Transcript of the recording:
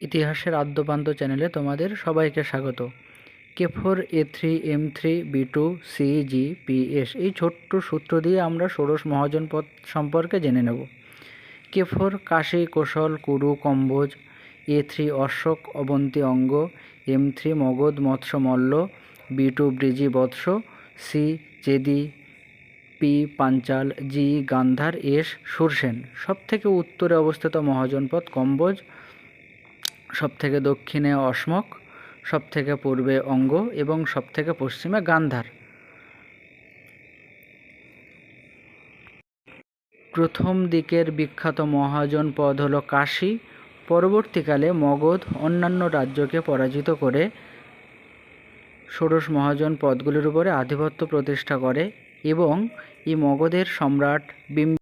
ইতিহাসের আদ্যপান্ত চ্যানেলে তোমাদের সবাইকে স্বাগত। K4 A3 M3 B2 CG PS এই ছোট্ট সূত্র দিয়ে আমরা ষোড়শ মহাজনপদ সম্পর্কে জেনে নেব। K4 কাশী, কোশল, কুরু, কম্বোজ। A3 অশোক, অবন্তী, অঙ্গ। M3 মগধ, মৎস্য, মল্ল। B2 বৃজি, বৎস। C Chedi, P Panchal, G গান্ধার, S সুরসেন। সবথেকে উত্তরে অবস্থিত মহাজনপদ কম্বোজ, সবথেকে দক্ষিণে অসমক, সবথেকে পূর্বে অঙ্গ এবং সবথেকে পশ্চিমে গান্ধার। প্রথম দিকের বিখ্যাত মহাজনপদ হল কাশী। পরবর্তীকালে মগধ অন্যান্য রাজ্যকে পরাজিত করে ষোড়শ মহাজনপদগুলির উপরে আধিপত্য প্রতিষ্ঠা করে এবং এই মগধের সম্রাট